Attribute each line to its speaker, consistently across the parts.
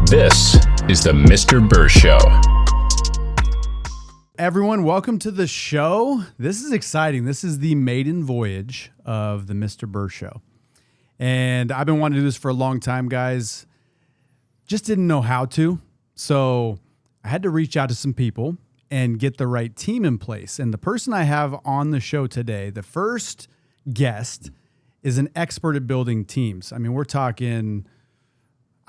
Speaker 1: This is the Mr. Burr Show.
Speaker 2: Everyone, welcome to the show. This is exciting. This is the maiden voyage of the Mr. Burr Show. And I've been wanting to do this for a long time, guys. Just didn't know how to. So I had to reach out to some people and get the right team in place. And the person I have on the show today, the first guest, is an expert at building teams. I mean, we're talking,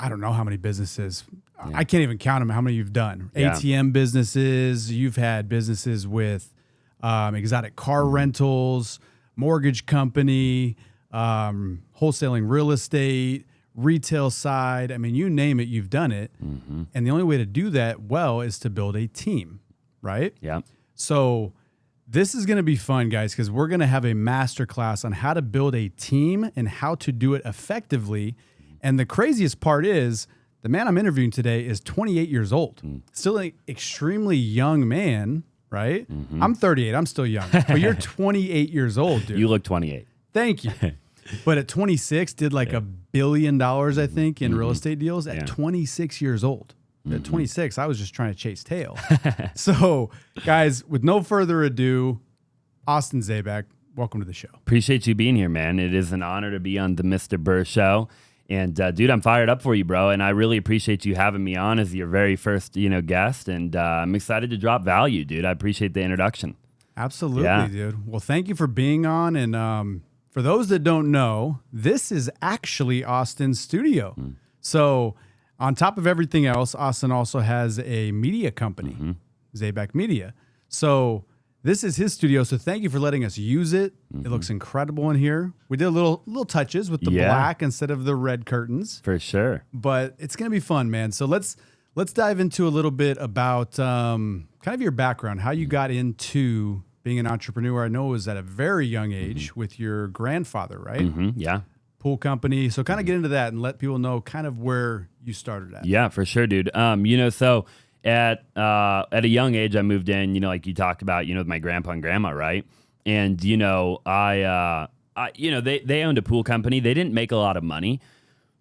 Speaker 2: I don't know how many businesses. Yeah. I can't even count them, how many you've done. Yeah. ATM businesses, you've had businesses with exotic car rentals, mortgage company, wholesaling real estate, retail side. I mean, you name it, you've done it. Mm-hmm. And the only way to do that well is to build a team, right?
Speaker 3: Yeah.
Speaker 2: So this is going to be fun, guys, because we're going to have a masterclass on how to build a team and how to do it effectively. And the craziest part is the man I'm interviewing today is 28 years old, still an extremely young man, right? Mm-hmm. I'm 38. I'm still young, but you're 28 years old, dude.
Speaker 3: You look 28.
Speaker 2: Thank you. But at 26, did like $1 billion, I think, in real estate deals at 26 years old. At 26, I was just trying to chase tail. So, guys, with no further ado, Austin Zaback, welcome to the show.
Speaker 3: Appreciate you being here, man. It is an honor to be on the Mr. Burr Show. And dude, I'm fired up for you, bro. And I really appreciate you having me on as your very first, guest. And I'm excited to drop value, dude. I appreciate the introduction.
Speaker 2: Absolutely, dude. Well, thank you for being on. And for those that don't know, this is actually Austin's studio. So on top of everything else, Austin also has a media company, Zaback Media. So this is his studio, so thank you for letting us use it. It looks incredible in here. We did little touches with the black instead of the red curtains.
Speaker 3: For sure.
Speaker 2: But it's going to be fun, man. So let's dive into a little bit about kind of your background, how you got into being an entrepreneur. I know it was at a very young age with your grandfather, right?
Speaker 3: Yeah.
Speaker 2: Pool company. So kind of get into that and let people know kind of where you started at.
Speaker 3: Yeah, for sure, dude. So at a young age, I moved in, like you talked about, with my grandpa and grandma, right? And, I they owned a pool company. They didn't make a lot of money,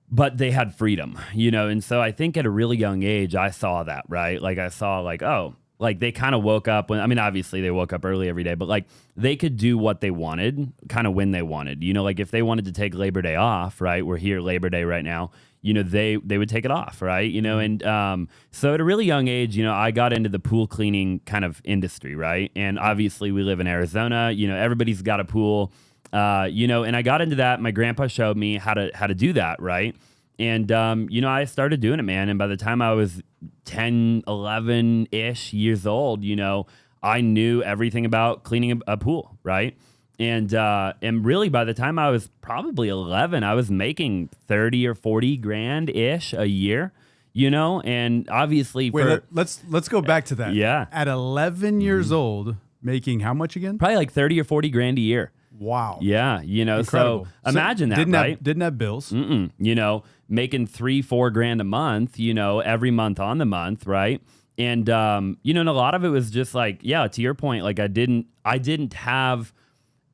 Speaker 3: but they had freedom, and so I think at a really young age, I saw that, right? Like I saw they kind of woke up obviously they woke up early every day, but like they could do what they wanted kind of when they wanted, like if they wanted to take Labor Day off, right? We're here Labor Day right now. They would take it off, right? And so at a really young age, I got into the pool cleaning kind of industry, right? And obviously we live in Arizona, everybody's got a pool, and I got into that. My grandpa showed me how to do that, right? And, I started doing it, man. And by the time I was 10, 11-ish years old, I knew everything about cleaning a pool, right? And really by the time I was probably 11, I was making 30 or 40 grand-ish a year, and obviously
Speaker 2: let's go back to that.
Speaker 3: Yeah.
Speaker 2: At 11 years old, making how much again?
Speaker 3: Probably like 30 or 40 grand a year.
Speaker 2: Wow.
Speaker 3: Yeah.
Speaker 2: Incredible.
Speaker 3: So imagine that, right?
Speaker 2: Didn't have bills.
Speaker 3: Making 3-4 grand a month, every month on the month. Right. And, and a lot of it was just like, to your point, like I didn't have,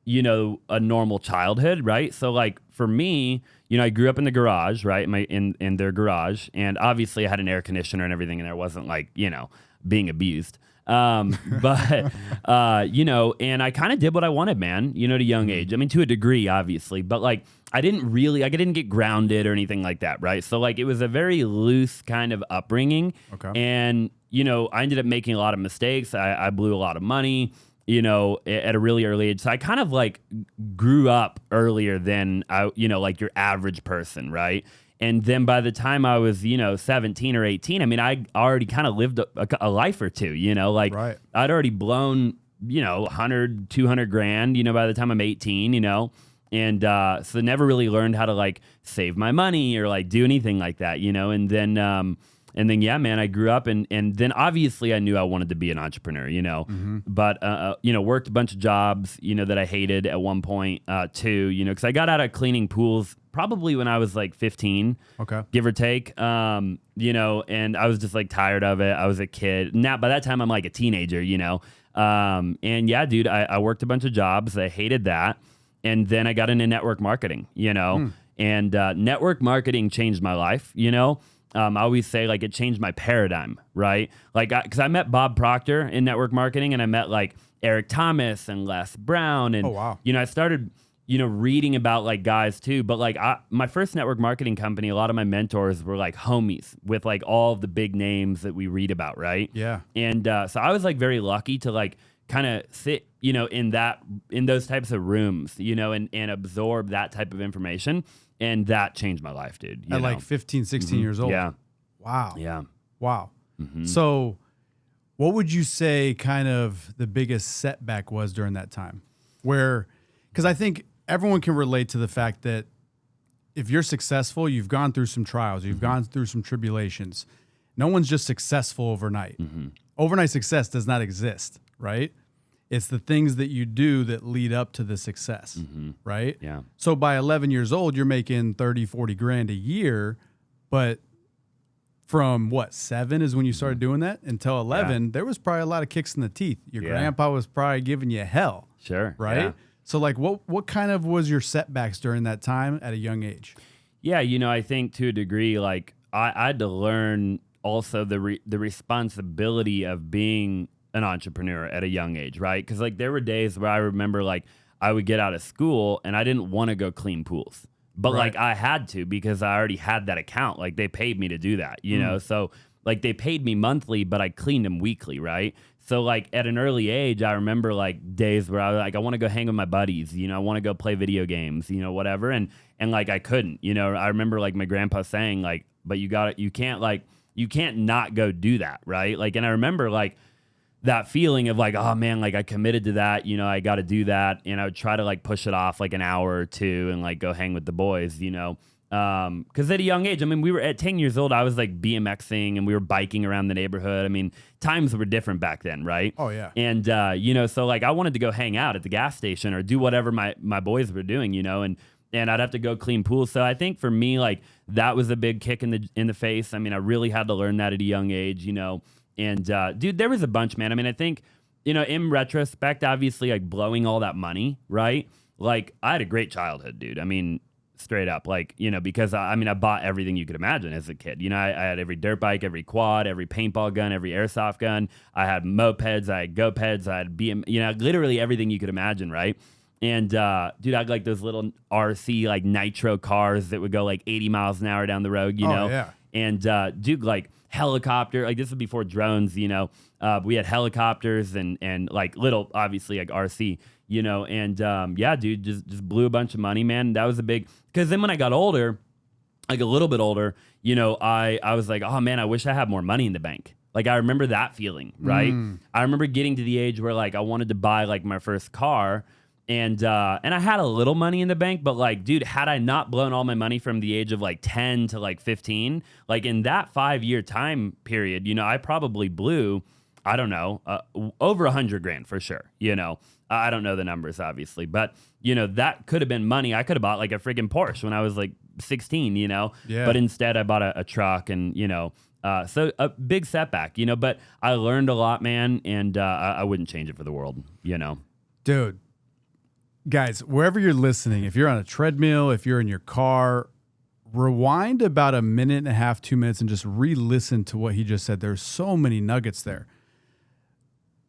Speaker 3: a normal childhood. Right. So like for me, I grew up in the garage, right? In their garage. And obviously I had an air conditioner and everything. And there wasn't like, being abused. And I kind of did what I wanted, man, at a young age. I mean, to a degree, obviously, but like, I didn't get grounded or anything like that. Right. So like, it was a very loose kind of upbringing.
Speaker 2: Okay.
Speaker 3: And, I ended up making a lot of mistakes. I blew a lot of money, at a really early age. So I kind of like grew up earlier than like your average person. Right. And then by the time I was, 17 or 18, I mean, I already kind of lived a life or two,
Speaker 2: right.
Speaker 3: I'd already blown, 100, 200 grand, by the time I'm 18, and so never really learned how to like save my money or like do anything like that, and then, yeah, man, I grew up and then obviously I knew I wanted to be an entrepreneur, but, worked a bunch of jobs, that I hated at one point, too, because I got out of cleaning pools probably when I was like 15, give or take, and I was just like tired of it. I was a kid. Now, by that time, I'm like a teenager, and yeah, dude, I worked a bunch of jobs. I hated that. And then I got into network marketing, and network marketing changed my life, I always say like it changed my paradigm, right? Like, because I met Bob Proctor in network marketing, and I met like Eric Thomas and Les Brown, and
Speaker 2: Oh, wow.
Speaker 3: I started reading about like guys too. But like my first network marketing company, a lot of my mentors were like homies with like all of the big names that we read about, right?
Speaker 2: Yeah.
Speaker 3: And so I was like very lucky to like kind of sit, in those types of rooms, and absorb that type of information. And that changed my life, dude.
Speaker 2: At like 15, 16 years old.
Speaker 3: Yeah.
Speaker 2: Wow.
Speaker 3: Yeah.
Speaker 2: Wow. So what would you say kind of the biggest setback was during that time? Because I think everyone can relate to the fact that if you're successful, you've gone through some trials, you've gone through some tribulations. No one's just successful overnight. Overnight success does not exist, right? It's the things that you do that lead up to the success, right?
Speaker 3: Yeah.
Speaker 2: So by 11 years old, you're making 30, 40 grand a year, but from 7 is when you started doing that until 11, there was probably a lot of kicks in the teeth. Your grandpa was probably giving you hell.
Speaker 3: Sure.
Speaker 2: Right?
Speaker 3: Yeah.
Speaker 2: So like what kind of was your setbacks during that time at a young age?
Speaker 3: Yeah, I think to a degree, like I had to learn also the responsibility of being an entrepreneur at a young age, right? Because like there were days where I remember like I would get out of school and I didn't want to go clean pools, but like I had to because I already had that account. Like they paid me to do that, So like they paid me monthly, but I cleaned them weekly, right? So like at an early age, I remember like days where I was like, I want to go hang with my buddies, I want to go play video games, whatever. And like I couldn't, I remember like my grandpa saying like, but you can't not go do that, right? Like, and I remember like that feeling of like, oh man, like I committed to that, I got to do that. And I would try to like push it off like an hour or two and like go hang with the boys, because at a young age, I mean, we were at 10 years old, I was like BMXing and we were biking around the neighborhood. I mean, times were different back then, right?
Speaker 2: Oh, yeah.
Speaker 3: And, so like I wanted to go hang out at the gas station or do whatever my boys were doing, and I'd have to go clean pools. So I think for me, like that was a big kick in the face. I mean, I really had to learn that at a young age, and dude, there was a bunch, man. I mean, I think, in retrospect, obviously like blowing all that money, right? Like I had a great childhood, dude. I mean, straight up, like, because I bought everything you could imagine as a kid. I had every dirt bike, every quad, every paintball gun, every airsoft gun. I had mopeds, I had GoPeds, I had literally everything you could imagine, right? And dude, I had like those little RC like nitro cars that would go like 80 miles an hour down the road,
Speaker 2: Yeah.
Speaker 3: And dude, like helicopter, like this was before drones, we had helicopters and like little, obviously like RC, and yeah, dude, just blew a bunch of money, man. That was a big, because then when I got older, like a little bit older, I was like, oh man, I wish I had more money in the bank. Like I remember that feeling, right? I remember getting to the age where like I wanted to buy like my first car. And I had a little money in the bank, but like, dude, had I not blown all my money from the age of like 10 to like 15, like in that 5-year time period, I probably blew, I don't know, over 100 grand for sure. I don't know the numbers obviously, but that could have been money. I could have bought like a friggin' Porsche when I was like 16,
Speaker 2: Yeah.
Speaker 3: But instead I bought a truck and, so a big setback, but I learned a lot, man. And I wouldn't change it for the world,
Speaker 2: Dude. Guys, wherever you're listening, if you're on a treadmill, if you're in your car, rewind about 1.5 minutes, 2 minutes, and just re-listen to what he just said. There's so many nuggets there.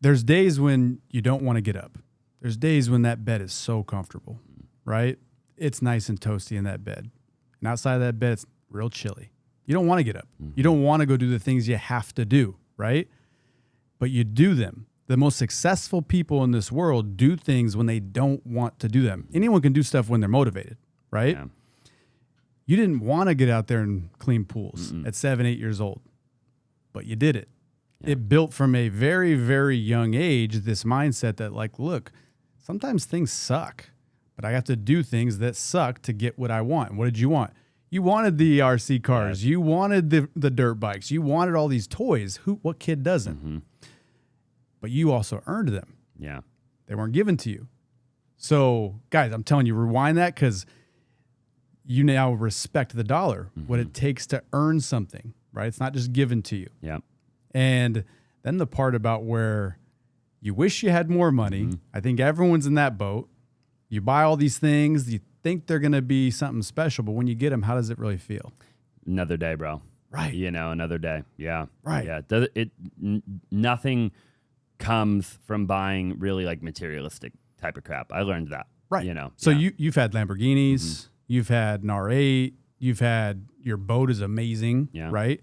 Speaker 2: There's days when you don't want to get up. There's days when that bed is so comfortable, right? It's nice and toasty in that bed. And outside of that bed, it's real chilly. You don't want to get up. You don't want to go do the things you have to do, right? But you do them. The most successful people in this world do things when they don't want to do them. Anyone can do stuff when they're motivated, right?
Speaker 3: Yeah.
Speaker 2: You didn't want to get out there and clean pools at 7, 8 years old, but you did it. Yeah. It built from a very, very young age this mindset that like, look, sometimes things suck, but I have to do things that suck to get what I want. What did you want? You wanted the RC cars. Yeah. You wanted the dirt bikes. You wanted all these toys. What kid doesn't? But you also earned them.
Speaker 3: Yeah.
Speaker 2: They weren't given to you. So, guys, I'm telling you, rewind that because you now respect the dollar, what it takes to earn something, right? It's not just given to you.
Speaker 3: Yeah.
Speaker 2: And then the part about where you wish you had more money. I think everyone's in that boat. You buy all these things. You think they're going to be something special, but when you get them, how does it really feel?
Speaker 3: Another day, bro.
Speaker 2: Right.
Speaker 3: Another day. Yeah.
Speaker 2: Right.
Speaker 3: Yeah. Nothing comes from buying really like materialistic type of crap. I learned that.
Speaker 2: Right. So you've had Lamborghinis, you've had an R8, you've had your boat is amazing.
Speaker 3: Yeah.
Speaker 2: Right.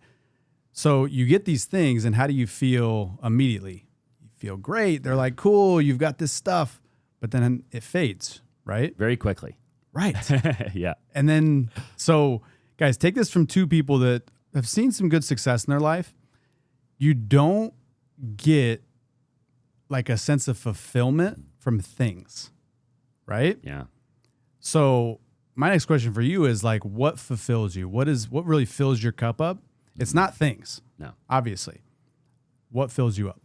Speaker 2: So you get these things, and how do you feel immediately? You feel great. They're like, cool, you've got this stuff, but then it fades, right?
Speaker 3: Very quickly.
Speaker 2: Right.
Speaker 3: Yeah.
Speaker 2: And then, so guys, take this from two people that have seen some good success in their life. You don't get like a sense of fulfillment from things, right?
Speaker 3: Yeah.
Speaker 2: So my next question for you is like, what fulfills you? What really fills your cup up? It's not things.
Speaker 3: No.
Speaker 2: Obviously. What fills you up?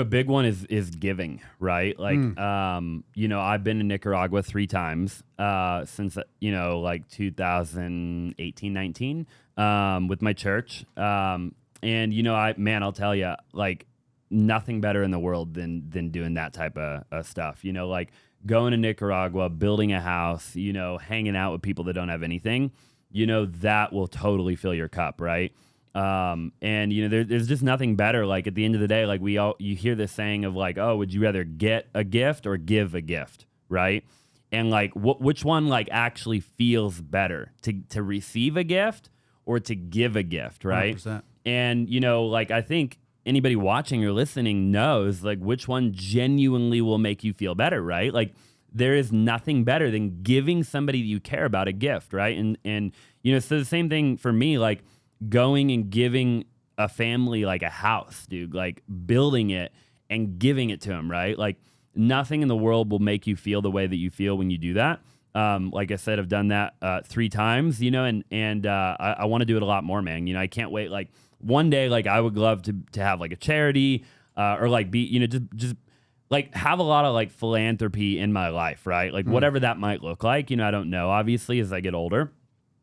Speaker 3: Big one is giving, right? Like, I've been in Nicaragua 3 times since, like 2018, 19 with my church. And, I'll tell you, like, nothing better in the world than doing that type of stuff. Like going to Nicaragua, building a house, hanging out with people that don't have anything, that will totally fill your cup, right? And there's just nothing better. Like at the end of the day, like you hear this saying of like, oh, would you rather get a gift or give a gift, right? And like, which one like actually feels better, to receive a gift or to give a gift, right?
Speaker 2: 100%.
Speaker 3: And like I think anybody watching or listening knows like which one genuinely will make you feel better, right? Like there is nothing better than giving somebody that you care about a gift, right? And so the same thing for me, like going and giving a family like a house, dude, like building it and giving it to them, right? Like nothing in the world will make you feel the way that you feel when you do that. Like I said, I've done that 3 times, and I want to do it a lot more, man. I can't wait. Like one day, like I would love to have like a charity or like be, just like have a lot of like philanthropy in my life, right? Like whatever that might look like, I don't know, obviously, as I get older,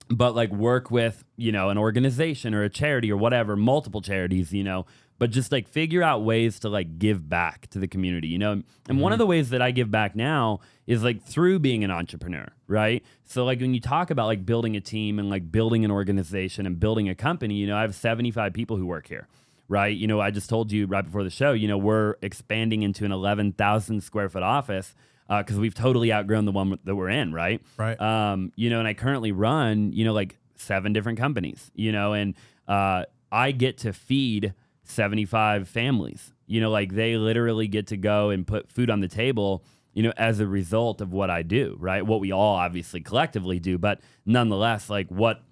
Speaker 3: but like work with, an organization or a charity or whatever, multiple charities, but just like figure out ways to like give back to the community, and one of the ways that I give back now is like through being an entrepreneur, right? So like when you talk about like building a team and like building an organization and building a company, I have 75 people who work here. Right. I just told you right before the show, we're expanding into an 11,000 square foot office because we've totally outgrown the one that we're in. Right.
Speaker 2: Right.
Speaker 3: And I currently run, like 7 different companies, and I get to feed 75 families, like they literally get to go and put food on the table, as a result of what I do. Right. What we all obviously collectively do. But nonetheless, like what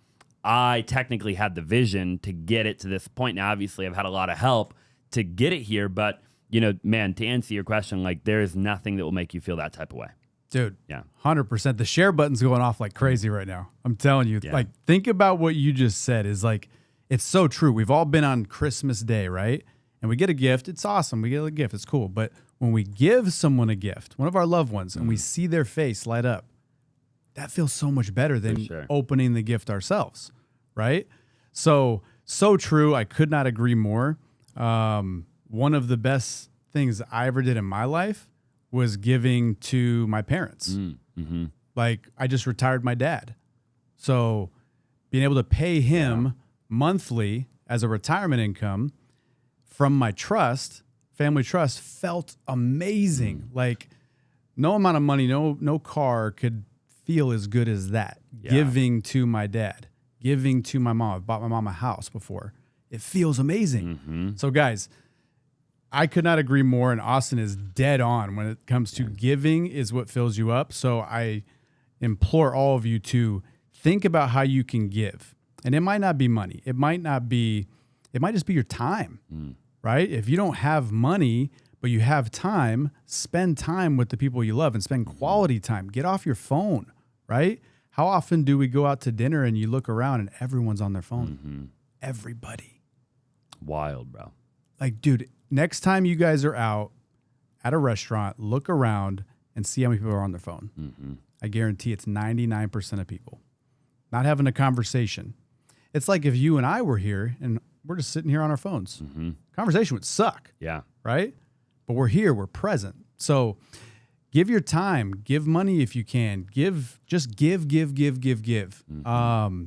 Speaker 3: I technically had the vision to get it to this point. Now, obviously, I've had a lot of help to get it here, but, man, to answer your question, like there is nothing that will make you feel that type of way.
Speaker 2: Dude,
Speaker 3: yeah,
Speaker 2: 100%. The share button's going off like crazy right now. I'm telling you, like, think about what you just said is like, it's so true. We've all been on Christmas Day, right? And we get a gift. It's awesome. We get a gift. It's cool. But when we give someone a gift, one of our loved ones, and we see their face light up, that feels so much better than opening the gift ourselves, right? So true. I could not agree more. One of the best things I ever did in my life was giving to my parents.
Speaker 3: Mm-hmm.
Speaker 2: Like I just retired my dad. So being able to pay him monthly as a retirement income from my trust, family trust, felt amazing. Like no amount of money, no car could feel as good as that. Giving to my dad, giving to my mom. I bought my mom a house before. It feels amazing.
Speaker 3: Mm-hmm.
Speaker 2: So guys, I could not agree more. And Austin is dead on when it comes to giving is what fills you up. So I implore all of you to think about how you can give. And it might not be money. It might just be your time, right? If you don't have money, but you have time, spend time with the people you love and spend quality time. Get off your phone, right? How often do we go out to dinner and you look around and everyone's on their phone?
Speaker 3: Mm-hmm.
Speaker 2: Everybody.
Speaker 3: Wild, bro.
Speaker 2: Like, dude, next time you guys are out at a restaurant, look around and see how many people are on their phone.
Speaker 3: Mm-hmm.
Speaker 2: I guarantee it's 99% of people not having a conversation. It's like if you and I were here and we're just sitting here on our phones.
Speaker 3: Mm-hmm.
Speaker 2: Conversation would suck.
Speaker 3: Yeah.
Speaker 2: Right? But we're here. We're present. So give your time. Give money if you can. Give. Mm-hmm.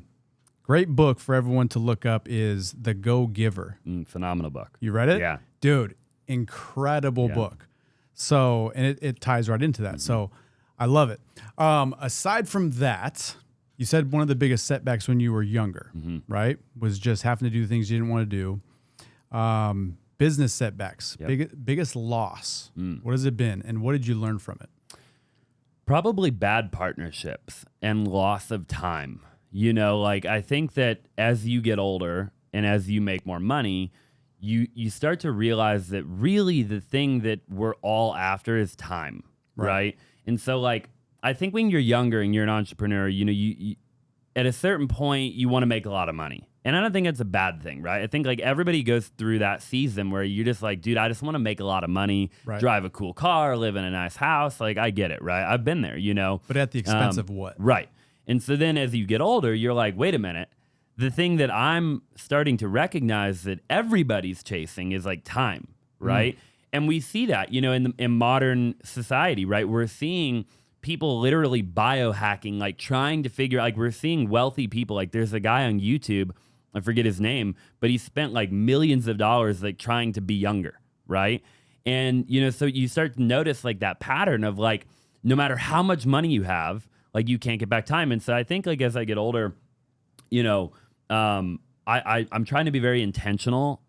Speaker 2: Great book for everyone to look up is The Go Giver.
Speaker 3: Phenomenal book.
Speaker 2: You read it?
Speaker 3: Yeah.
Speaker 2: Dude, incredible book. So, and it ties right into that. So I love it. Aside from that, you said one of the biggest setbacks when you were younger, right? Was just having to do things you didn't want to do. Business setbacks, biggest loss. What has it been? And what did you learn from it?
Speaker 3: Probably bad partnerships and loss of time. You know, like I think that as you get older and as you make more money, you start to realize that really the thing that we're all after is time, right? And so like I think when you're younger and you're an entrepreneur, you know, you at a certain point you want to make a lot of money. And I don't think it's a bad thing, right? I think like everybody goes through that season where you're just like, dude, I just want to make a lot of money, drive a cool car, live in a nice house. Like I get it, right? I've been there, you know.
Speaker 2: But at the expense of what?
Speaker 3: Right. And so then as you get older, you're like, wait a minute. The thing that I'm starting to recognize that everybody's chasing is like time, right? And we see that, you know, in modern society, right? We're seeing people literally biohacking, like trying to figure, like we're seeing wealthy people. Like there's a guy on YouTube, I forget his name, but he spent like millions of dollars like trying to be younger, right? And, you know, so you start to notice like that pattern of like, no matter how much money you have, like you can't get back time. And so I think like as I get older, you know, I'm trying to be very intentional,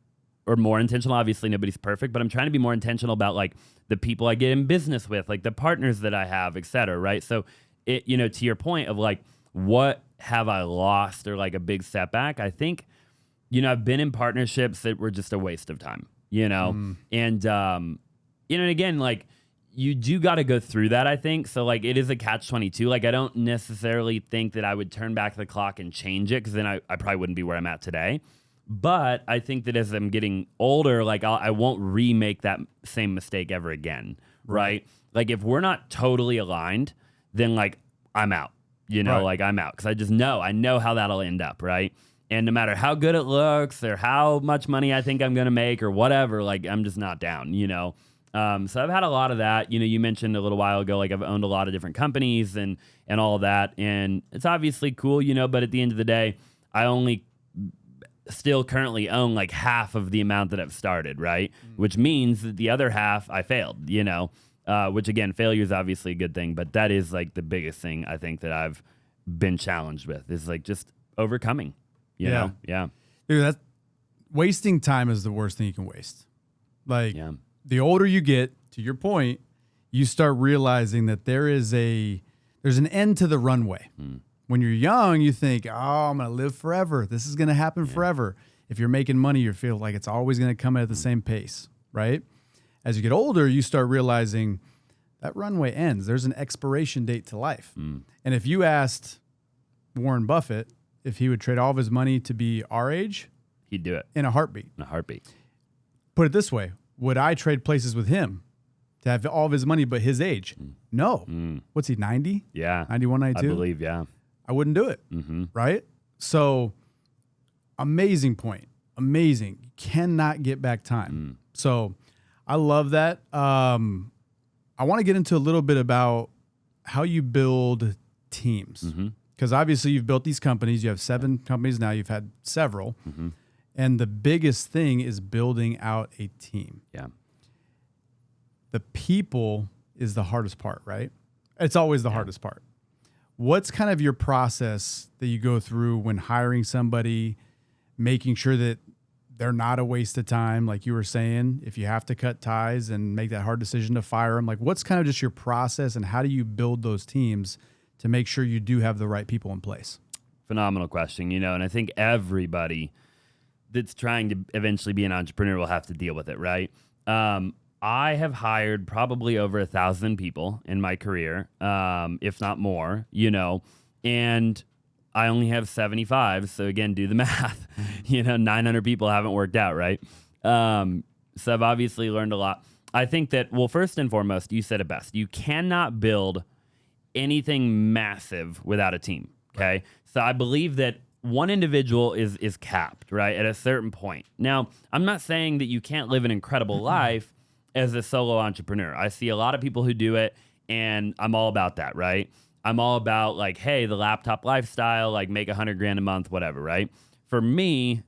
Speaker 3: or more intentional. Obviously nobody's perfect, but I'm trying to be more intentional about like the people I get in business with, like the partners that I have, et cetera. Right. So it, you know, to your point of like, what have I lost or like a big setback? I think, you know, I've been in partnerships that were just a waste of time, you know, and, you know, and again, like, you do got to go through that, I think. So, like, it is a catch-22. Like, I don't necessarily think that I would turn back the clock and change it, because then I probably wouldn't be where I'm at today. But I think that as I'm getting older, like, I won't remake that same mistake ever again, right? Like, if we're not totally aligned, then, like, I'm out. You know, like, I'm out. Because I just know. I know how that'll end up, right? And no matter how good it looks or how much money I think I'm going to make or whatever, like, I'm just not down, you know? So I've had a lot of that. You know, you mentioned a little while ago, like I've owned a lot of different companies and all of that. And it's obviously cool, you know, but at the end of the day, I only still currently own like half of the amount that I've started, right? Which means that the other half I failed, you know, which again, failure is obviously a good thing, but that is like the biggest thing I think that I've been challenged with is like just overcoming, you know? Yeah.
Speaker 2: Dude, that's wasting time is the worst thing you can waste. Like, the older you get, to your point, you start realizing that there's an end to the runway. When you're young, you think, oh, I'm going to live forever. This is going to happen forever. If you're making money, you feel like it's always going to come at the same pace, right? As you get older, you start realizing that runway ends. There's an expiration date to life. And if you asked Warren Buffett if he would trade all of his money to be our age,
Speaker 3: he'd do it.
Speaker 2: In a heartbeat.
Speaker 3: In a heartbeat.
Speaker 2: Put it this way. Would I trade places with him to have all of his money but his age? No. What's he, 90?
Speaker 3: Yeah.
Speaker 2: 91, 92?
Speaker 3: I believe, yeah.
Speaker 2: I wouldn't do it, right? So, amazing point. Amazing. You cannot get back time. So, I love that. I want to get into a little bit about how you build teams. Because obviously you've built these companies. You have 7 companies now. You've had several. And the biggest thing is building out a team.
Speaker 3: Yeah.
Speaker 2: The people is the hardest part, right? It's always the hardest part. What's kind of your process that you go through when hiring somebody, making sure that they're not a waste of time? Like you were saying, if you have to cut ties and make that hard decision to fire them, like what's kind of just your process and how do you build those teams to make sure you do have the right people in place?
Speaker 3: Phenomenal question, you know, and I think everybody that's trying to eventually be an entrepreneur will have to deal with it, right? I have hired probably over 1,000 people in my career, if not more, you know, and I only have 75. So again, do the math, you know, 900 people haven't worked out, right? So I've obviously learned a lot. I think that, well, first and foremost, you said it best. You cannot build anything massive without a team, okay? So I believe that one individual is capped, right, at a certain point. Now, I'm not saying that you can't live an incredible life as a solo entrepreneur. I see a lot of people who do it, and I'm all about that, right? I'm all about like, hey, the laptop lifestyle, like make $100,000 a month, whatever, right? For me,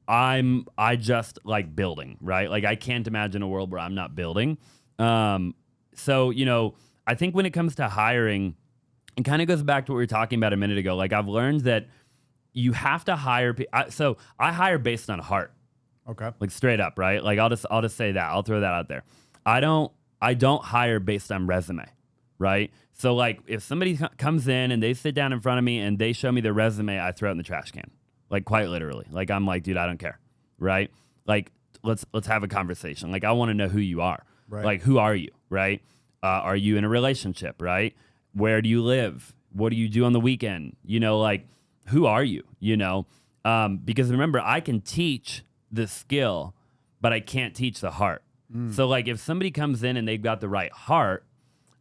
Speaker 3: I just like building, right? Like I can't imagine a world where I'm not building. So, I think when it comes to hiring, it kind of goes back to what we were talking about a minute ago. Like I've learned that you have to hire. So I hire based on heart.
Speaker 2: Okay.
Speaker 3: Like straight up, right? Like I'll just say that. I'll throw that out there. I don't hire based on resume, right? So like if somebody comes in and they sit down in front of me and they show me their resume, I throw it in the trash can. Like quite literally. Like I'm like, dude, I don't care, right? Like let's have a conversation. Like I want to know who you are.
Speaker 2: Right.
Speaker 3: Like who are you, right? Are you in a relationship, right? Where do you live? What do you do on the weekend? Like who are you? Because remember, I can teach the skill, but I can't teach the heart. So like if somebody comes in and they've got the right heart,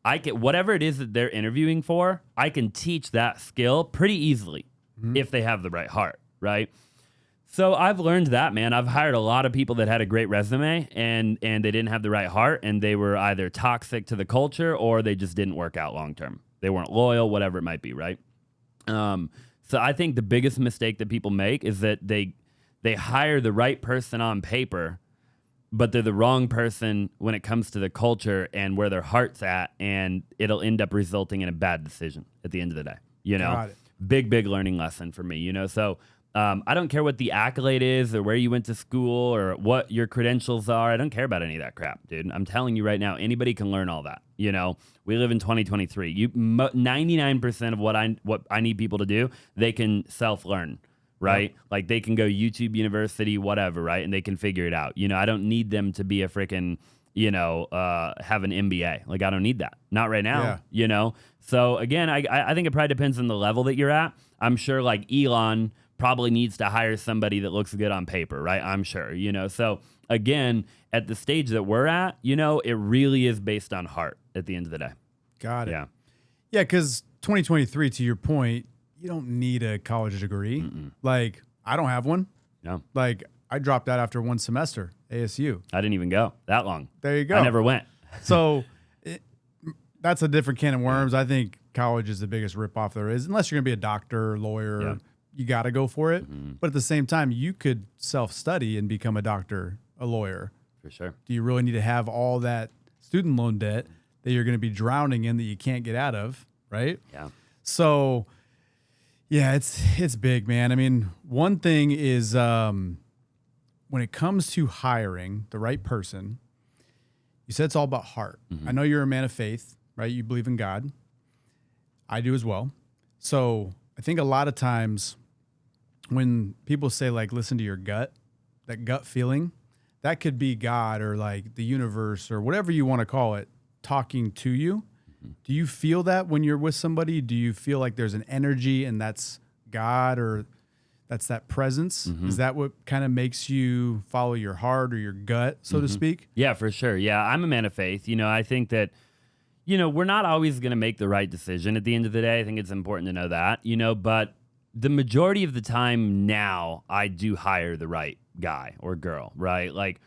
Speaker 3: I can, whatever it is that they're interviewing for, I can teach that skill pretty easily if they have the right heart, right? So I've learned that, man. I've hired a lot of people that had a great resume and they didn't have the right heart, and they were either toxic to the culture or they just didn't work out long term. They weren't loyal, whatever it might be, right? So I think the biggest mistake that people make is that they hire the right person on paper, but they're the wrong person when it comes to the culture and where their heart's at, and it'll end up resulting in a bad decision at the end of the day.
Speaker 2: Got it.
Speaker 3: Big learning lesson for me. So I don't care what the accolade is or where you went to school or what your credentials are. I don't care about any of that crap, dude. I'm telling you right now, anybody can learn all that. We live in 2023. 99% of what I need people to do, they can self-learn. Right? Yep. Like they can go YouTube University, whatever, right? And they can figure it out. I don't need them to be a freaking, have an MBA. Like I don't need that. Not right now, So again, I think it probably depends on the level that you're at. I'm sure like Elon probably needs to hire somebody that looks good on paper, right? I'm sure, So again, at the stage that we're at, it really is based on heart at the end of the day.
Speaker 2: Got it.
Speaker 3: Yeah.
Speaker 2: Yeah, because 2023, to your point, you don't need a college degree. Like, I don't have one.
Speaker 3: No.
Speaker 2: Like, I dropped out after one semester, ASU.
Speaker 3: I didn't even go that long.
Speaker 2: There you go.
Speaker 3: I never went.
Speaker 2: So that's a different can of worms. I think college is the biggest ripoff there is. Unless you're going to be a doctor or lawyer,
Speaker 3: Yeah.
Speaker 2: you got to go for it. But at the same time, you could self-study and become a doctor, a lawyer.
Speaker 3: For sure.
Speaker 2: Do you really need to have all that student loan debt that you're going to be drowning in that you can't get out of, right?
Speaker 3: Yeah.
Speaker 2: So... yeah, it's big, man. I mean, one thing is when it comes to hiring the right person, you said it's all about heart. I know you're a man of faith, right? You believe in God. I do as well. So I think a lot of times when people say like, listen to your gut, that gut feeling, that could be God or like the universe or whatever you want to call it talking to you. Do you feel that when you're with somebody? Do you feel like there's an energy and that's God or that's that presence? Is that what kind of makes you follow your heart or your gut, so to speak?
Speaker 3: Yeah, for sure. Yeah, I'm a man of faith. I think that, we're not always going to make the right decision at the end of the day. I think it's important to know that, but the majority of the time now I do hire the right guy or girl, right? Like,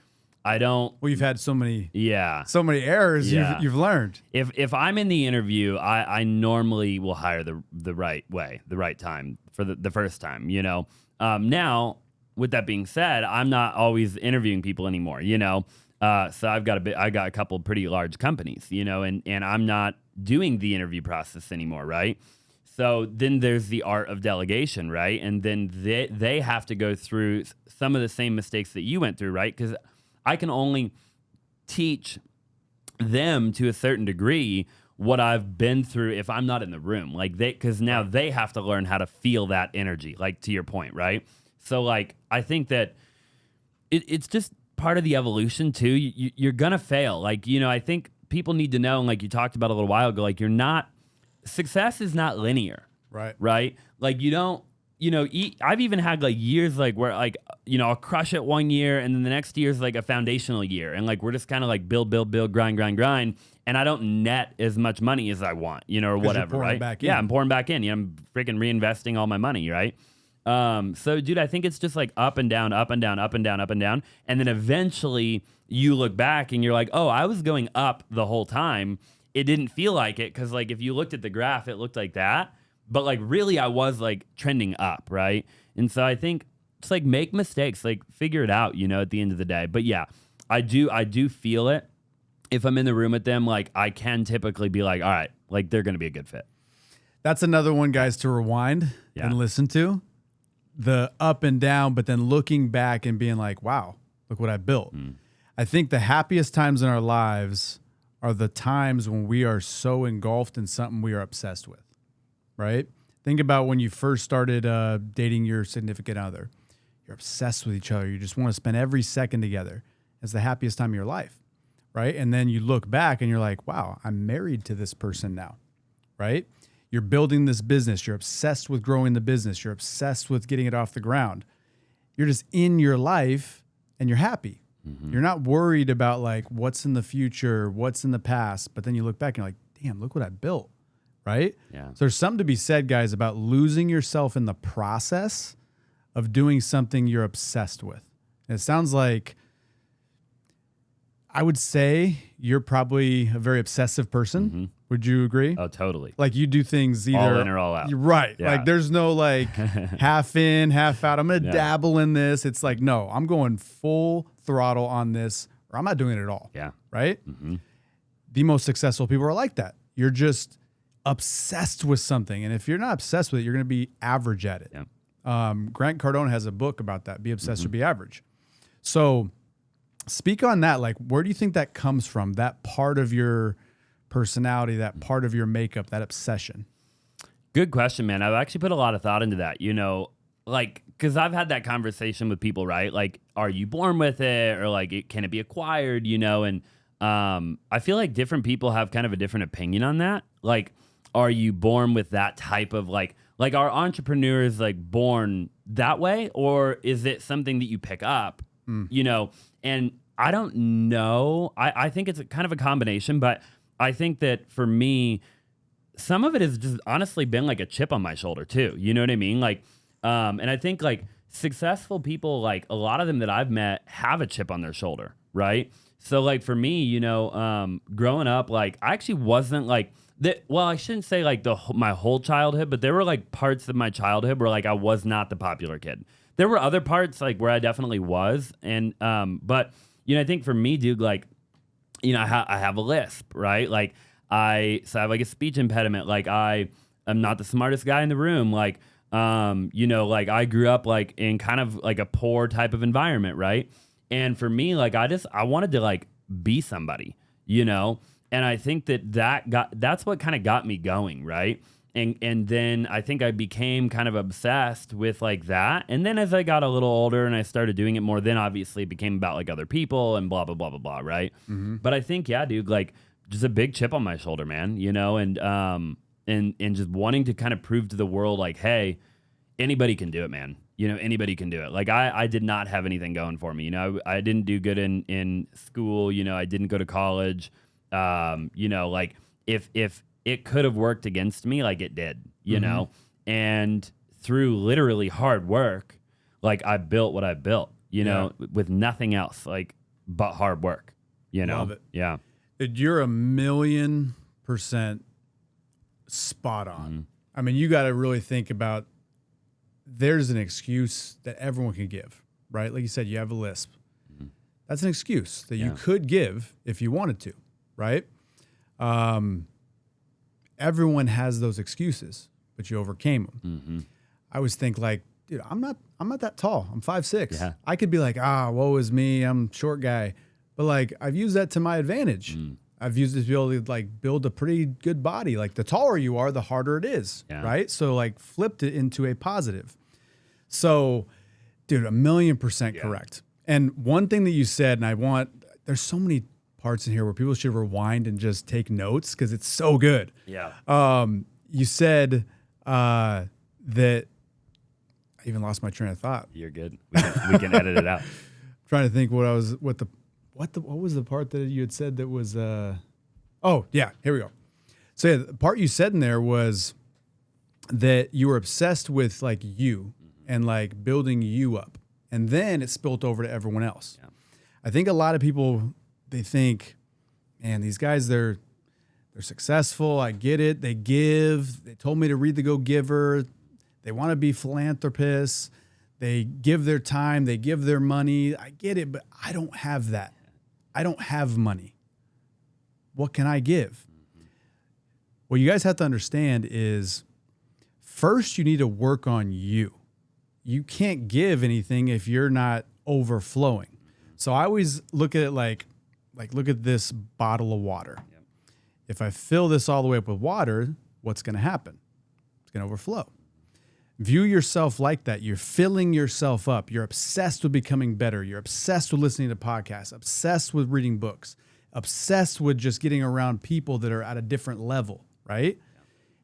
Speaker 3: I don't.
Speaker 2: Well, you've had so many errors.
Speaker 3: Yeah.
Speaker 2: You've learned.
Speaker 3: If I'm in the interview, I normally will hire the right way, the right time for the first time. Now, with that being said, I'm not always interviewing people anymore. So I got a couple of pretty large companies. And I'm not doing the interview process anymore, right? So then there's the art of delegation, right? And then they have to go through some of the same mistakes that you went through, right? Because I can only teach them to a certain degree what I've been through if I'm not in the room. Like because now they have to learn how to feel that energy, like to your point, right? So like, I think that it's just part of the evolution too. You're going to fail. Like, I think people need to know, and like you talked about a little while ago, like success is not linear.
Speaker 2: Right.
Speaker 3: Right? Like you don't, I've even had like years like where like, I'll crush it one year and then the next year is like a foundational year. And like, we're just kind of like build, grind. And I don't net as much money as I want, or whatever, right?
Speaker 2: Back in.
Speaker 3: Yeah, I'm pouring back in. I'm freaking reinvesting all my money, right? So dude, I think it's just like up and down. And then eventually you look back and you're like, oh, I was going up the whole time. it didn't feel like it because like if you looked at the graph, it looked like that. But like really, I was like trending up, right? And so I think it's like make mistakes, like figure it out, you know, at the end of the day. But yeah, I do feel it. If I'm in the room with them, like I can typically be like, all right, like they're going to be a good fit.
Speaker 2: That's another one, guys, to rewind and listen to. The up and down, but then looking back and being like, wow, look what I built. I think the happiest times in our lives are the times when we are so engulfed in something we are obsessed with, right? Think about when you first started dating your significant other. You're obsessed with each other. You just want to spend every second together. It's the happiest time of your life, right? And then you look back and you're like, wow, I'm married to this person now, right? You're building this business. You're obsessed with growing the business. You're obsessed with getting it off the ground. You're just in your life and you're happy. You're not worried about like what's in the future, what's in the past. But then you look back and you're like, damn, look what I built, right?
Speaker 3: Yeah.
Speaker 2: So there's something to be said, guys, about losing yourself in the process of doing something you're obsessed with. And it sounds like, I would say you're probably a very obsessive person. Would you agree?
Speaker 3: Oh, totally.
Speaker 2: Like you do things either
Speaker 3: all in or all out.
Speaker 2: Right.
Speaker 3: Yeah.
Speaker 2: Like there's no like half in, half out. I'm going to dabble in this. It's like, no, I'm going full throttle on this or I'm not doing it at all.
Speaker 3: Yeah.
Speaker 2: Right? The most successful people are like that. You're just obsessed with something. And if you're not obsessed with it, you're going to be average at it.
Speaker 3: Yeah.
Speaker 2: Grant Cardone has a book about that. Be obsessed or be average. So speak on that. Like, where do you think that comes from? That part of your personality, that part of your makeup, that obsession?
Speaker 3: Good question, man. I've actually put a lot of thought into that, you know, like, because I've had that conversation with people, right? Like, are you born with it or like, can it be acquired, you know? And I feel like different people have kind of a different opinion on that. Like, are you born with that type of like are entrepreneurs like born that way? Or is it something that you pick up, you know? And I don't know. I think it's kind of a combination, but I think that for me, some of it has just honestly been like a chip on my shoulder too. You know what I mean? Like, and I think like successful people, like a lot of them that I've met have a chip on their shoulder, right? So like for me, you know, growing up, like I actually wasn't like that. Well, I shouldn't say like my whole childhood, but there were like parts of my childhood where like I was not the popular kid. There were other parts like where I definitely was. And, but you know, I think for me, dude, like, you know, I have a lisp, right? Like I have like a speech impediment. Like I am not the smartest guy in the room. Like, you know, like I grew up like in kind of like a poor type of environment, right? And for me, like I wanted to like be somebody, you know? And I think that's what kind of got me going, right? And then I think I became kind of obsessed with like that. And then as I got a little older and I started doing it more, then obviously it became about like other people and blah, blah, blah, blah, blah, right? But I think, yeah, dude, like just a big chip on my shoulder, man, you know, and just wanting to kind of prove to the world like, hey, anybody can do it, man. You know, anybody can do it. Like I did not have anything going for me. You know, I didn't do good in school. You know, I didn't go to college. You know, like if it could have worked against me, like it did, you know? And through literally hard work, like I built what I built, you know, with nothing else, like, but hard work, you know?
Speaker 2: Love it.
Speaker 3: Yeah.
Speaker 2: Dude, you're 1,000,000% spot on. I mean, you got to really think about, there's an excuse that everyone can give, right? Like you said, you have a lisp. That's an excuse that you could give if you wanted to, right? Everyone has those excuses, but you overcame them. I always think like, dude, I'm not that tall. I'm 5'6".
Speaker 3: Yeah.
Speaker 2: I could be like, woe is me. I'm a short guy. But like, I've used that to my advantage. I've used it to be able to like build a pretty good body. Like the taller you are, the harder it is, right? So like flipped it into a positive. So dude, 1,000,000% correct. And one thing that you said, and there's so many parts in here where people should rewind and just take notes because it's so good.
Speaker 3: Yeah.
Speaker 2: You said that I even lost my train of thought.
Speaker 3: You're good. We can edit it out.
Speaker 2: I'm trying to think what was the part that you had said that was oh yeah, here we go. So yeah, the part you said in there was that you were obsessed with like you and like building you up, and then it spilled over to everyone else. I think a lot of people, they think, man, these guys, they're They're successful. I get it. They give. They told me to read The Go Giver. They want to be philanthropists. They give their time. They give their money. I get it, but I don't have that. I don't have money. What can I give? What you guys have to understand is first you need to work on you. You can't give anything if you're not overflowing. So I always look at it like look at this bottle of water. Yep. If I fill this all the way up with water, what's going to happen? It's going to overflow. View yourself like that. You're filling yourself up. You're obsessed with becoming better. You're obsessed with listening to podcasts, obsessed with reading books, obsessed with just getting around people that are at a different level, right? Yeah.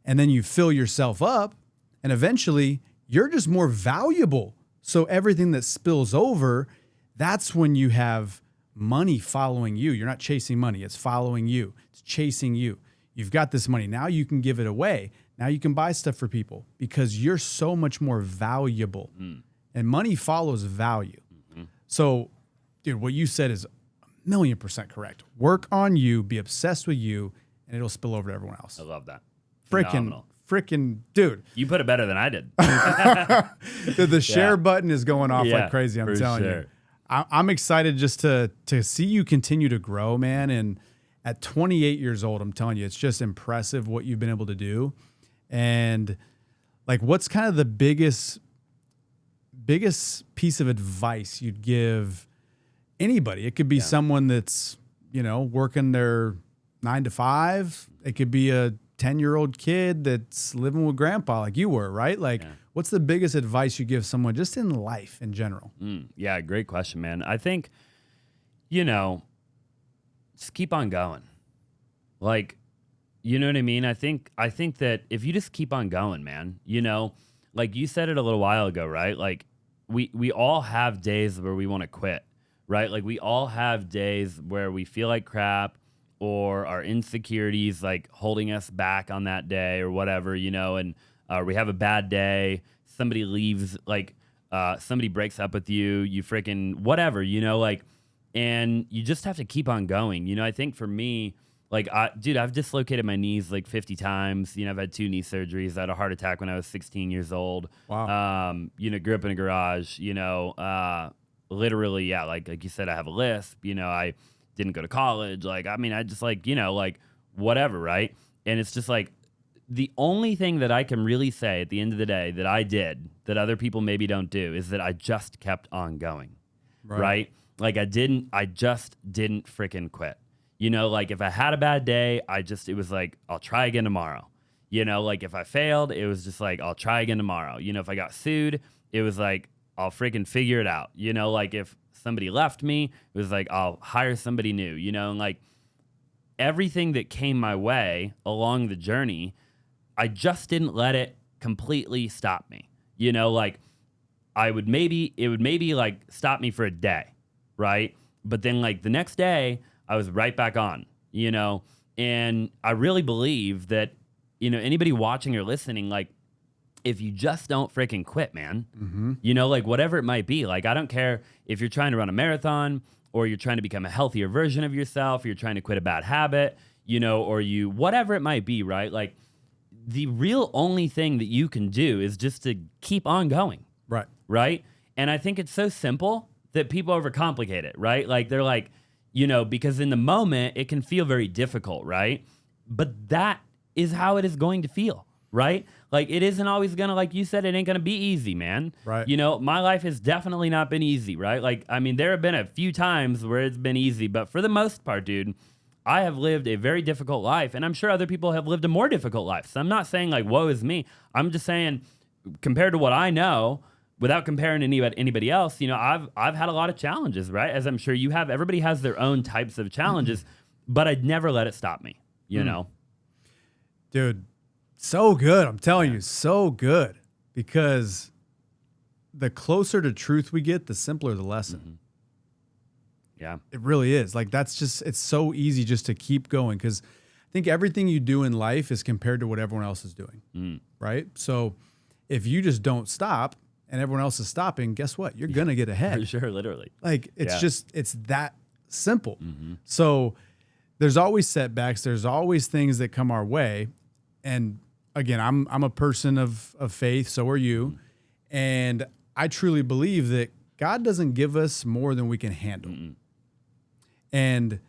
Speaker 2: And then you fill yourself up, and eventually you're just more valuable. So everything that spills over, that's when you have money following you. You're not chasing money. It's following you. It's chasing you. You've got this money. Now you can give it away. Now you can buy stuff for people because you're so much more valuable. And money follows value. So, dude, what you said is 1,000,000% correct. Work on you, be obsessed with you, and it'll spill over to everyone else.
Speaker 3: I love that.
Speaker 2: Freaking, dude.
Speaker 3: You put it better than I did.
Speaker 2: The share button is going off like crazy, I'm telling you. I'm excited just to see you continue to grow, man. And at 28 years old, I'm telling you, it's just impressive what you've been able to do. And like, what's kind of the biggest piece of advice you'd give anybody? It could be someone that's, working their 9 to 5. It could be a 10-year-old kid that's living with grandpa like you were, right? Like, what's the biggest advice you give someone just in life in general?
Speaker 3: Yeah, great question, man. I think, just keep on going. Like, you know what I mean? I think that if you just keep on going, man, like you said it a little while ago, right? Like we all have days where we want to quit, right? Like we all have days where we feel like crap or our insecurities like holding us back on that day or whatever, and we have a bad day, somebody leaves, like somebody breaks up with you, you freaking whatever, and you just have to keep on going. I think for me, like, I've dislocated my knees like 50 times. I've had 2 knee surgeries. I had a heart attack when I was 16 years old.
Speaker 2: Wow.
Speaker 3: Grew up in a garage, literally, yeah, like you said, I have a lisp, I didn't go to college. I just like whatever, right? And it's just like the only thing that I can really say at the end of the day that I did that other people maybe don't do is that I just kept on going, right? Like I just didn't freaking quit. Like if I had a bad day, it was like, I'll try again tomorrow. Like if I failed, it was just like, I'll try again tomorrow. If I got sued, it was like, I'll freaking figure it out. Like if somebody left me, it was like, I'll hire somebody new, and like everything that came my way along the journey, I just didn't let it completely stop me. Like it would maybe like stop me for a day. Right. But then like the next day, I was right back on, and I really believe that, anybody watching or listening, like if you just don't freaking quit, man, like whatever it might be, like I don't care if you're trying to run a marathon or you're trying to become a healthier version of yourself, or you're trying to quit a bad habit, or whatever it might be, right? Like the real only thing that you can do is just to keep on going.
Speaker 2: Right.
Speaker 3: Right. And I think it's so simple that people overcomplicate it, right? Like they're like, because in the moment it can feel very difficult, right? But that is how it is going to feel, right? Like it isn't always gonna, like you said, it ain't gonna be easy, man.
Speaker 2: Right.
Speaker 3: My life has definitely not been easy, right? Like, there have been a few times where it's been easy, but for the most part, dude, I have lived a very difficult life, and I'm sure other people have lived a more difficult life. So I'm not saying like, woe is me. I'm just saying, compared to what I know, without comparing to anybody else, I've had a lot of challenges, right? As I'm sure you have. Everybody has their own types of challenges, but I'd never let it stop me,
Speaker 2: Dude, so good. I'm telling you, so good. Because the closer to truth we get, the simpler the lesson.
Speaker 3: Yeah.
Speaker 2: It really is. Like it's so easy just to keep going, because I think everything you do in life is compared to what everyone else is doing, right? So if you just don't stop, and everyone else is stopping, guess what? You're going to get ahead.
Speaker 3: For sure, literally.
Speaker 2: Like, it's just, it's that simple. So there's always setbacks. There's always things that come our way. And again, I'm a person of faith. So are you. And I truly believe that God doesn't give us more than we can handle. And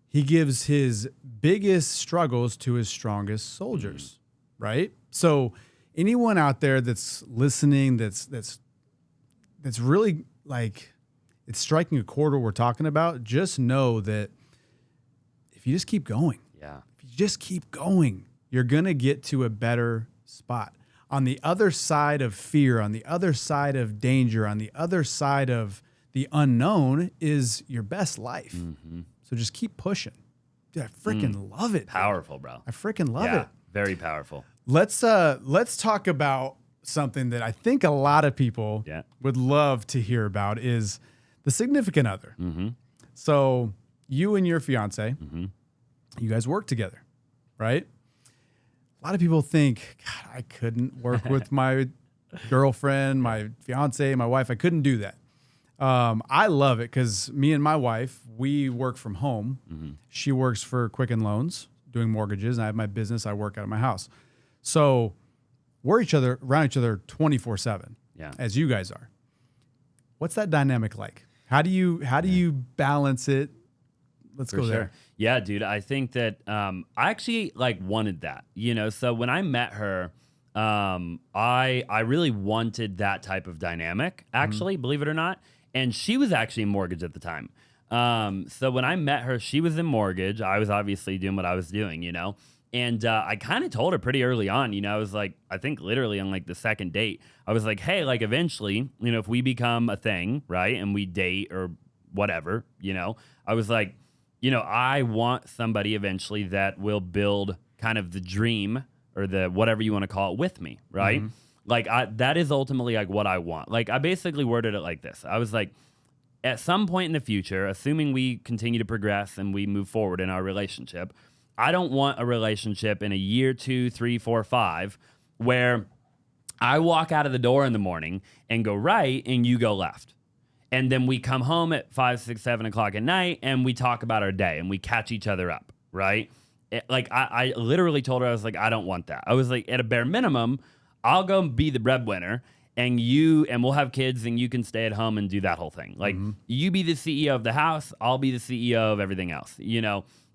Speaker 2: he gives his biggest struggles to his strongest soldiers, right? So anyone out there that's listening, that's really like, it's striking a chord what we're talking about, just know that if you just keep going, if you just keep going, you're going to get to a better spot. On the other side of fear, on the other side of danger, on the other side of the unknown is your best life. So just keep pushing. Dude, I freaking love it.
Speaker 3: Powerful, bro.
Speaker 2: I freaking love it.
Speaker 3: Very powerful.
Speaker 2: Let's talk about something that I think a lot of people would love to hear about is the significant other. So you and your fiance, you guys work together, right? A lot of people think, God, I couldn't work with my girlfriend, my fiance, my wife. I couldn't do that. I love it because me and my wife, we work from home. She works for Quicken Loans doing mortgages, and I have my business. I work out of my house. So we're around each other 24/7, as you guys are. What's that dynamic like? How do you balance it? Let's go there.
Speaker 3: Yeah, dude. I think that I actually like wanted that, so when I met her, I really wanted that type of dynamic, actually, believe it or not. And she was actually in mortgage at the time. So when I met her, she was in mortgage. I was obviously doing what I was doing, And I kind of told her pretty early on, I was like, I think literally on like the second date, I was like, hey, like eventually, if we become a thing, right, and we date or whatever, I was like, I want somebody eventually that will build kind of the dream or the whatever you want to call it with me, right? Like that is ultimately like what I want. Like I basically worded it like this. I was like, at some point in the future, assuming we continue to progress and we move forward in our relationship, I don't want a relationship in a year, 2, 3, 4, 5, where I walk out of the door in the morning and go right and you go left. And then we come home at 5, 6, 7 o'clock at night and we talk about our day and we catch each other up, right? I literally told her, I was like, I don't want that. I was like, at a bare minimum, I'll go be the breadwinner and we'll have kids and you can stay at home and do that whole thing. Like you be the CEO of the house, I'll be the CEO of everything else,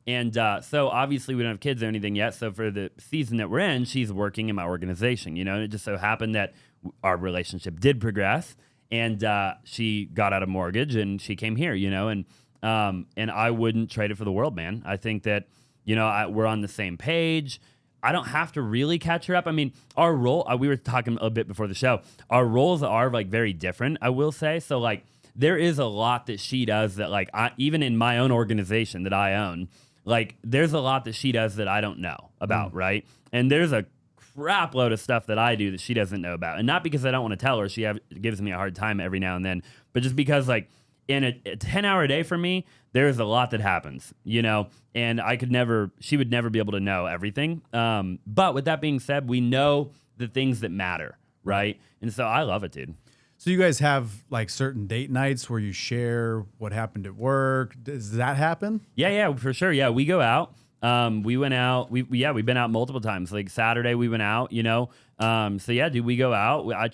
Speaker 3: And so obviously we don't have kids or anything yet. So for the season that we're in, she's working in my organization, and it just so happened that our relationship did progress and she got out of mortgage and she came here, and I wouldn't trade it for the world, man. I think that, we're on the same page. I don't have to really catch her up. I mean, our role, we were talking a bit before the show, our roles are like very different, I will say. So like there is a lot that she does that like even in my own organization that I own, like there's a lot that she does that I don't know about, right? And there's a crap load of stuff that I do that she doesn't know about. And not because I don't want to tell her, she gives me a hard time every now and then, but just because like in a 10-hour day for me, there's a lot that happens, and she would never be able to know everything. But with that being said, we know the things that matter, right? And so I love it, dude.
Speaker 2: So you guys have like certain date nights where you share what happened at work. Does that happen? Yeah,
Speaker 3: for sure. Yeah, we go out. We went out. We've been out multiple times. Like Saturday, we went out. So yeah, dude, we go out. I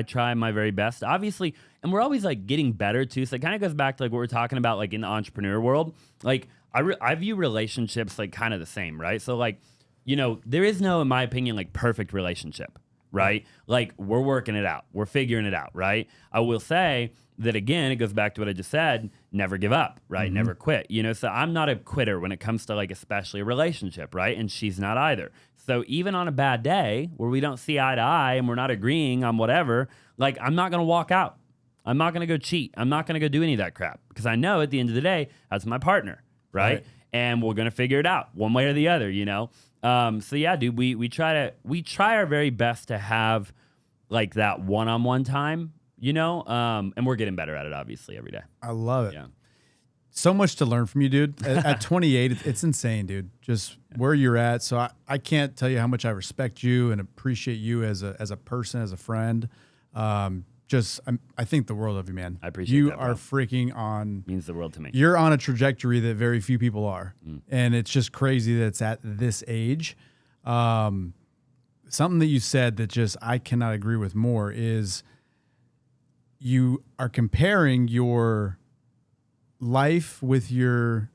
Speaker 3: try my very best, obviously, and we're always like getting better too. So it kind of goes back to like what we're talking about, like in the entrepreneur world. Like I view relationships like kind of the same, right? So like, there is no, in my opinion, like perfect relationship. Right? Like we're working it out. We're figuring it out, right? I will say that again, it goes back to what I just said, never give up, right? Never quit. So I'm not a quitter when it comes to like especially a relationship, right? And she's not either. So even on a bad day where we don't see eye to eye and we're not agreeing on whatever, like I'm not going to walk out. I'm not going to go cheat. I'm not going to go do any of that crap because I know at the end of the day, that's my partner, right? And we're going to figure it out one way or the other, So yeah, dude, we try our very best to have like that one-on-one time, and we're getting better at it obviously every day.
Speaker 2: I love it.
Speaker 3: Yeah.
Speaker 2: So much to learn from you, dude. At 28, it's insane, dude. Just where you're at. So I can't tell you how much I respect you and appreciate you as a person, as a friend. I think the world of you, man.
Speaker 3: I appreciate
Speaker 2: you
Speaker 3: that,
Speaker 2: are
Speaker 3: bro.
Speaker 2: freaking on.
Speaker 3: Means the world to me.
Speaker 2: You're on a trajectory that very few people are. And it's just crazy that it's at this age. Something that you said that just I cannot agree with more is you are comparing your life with your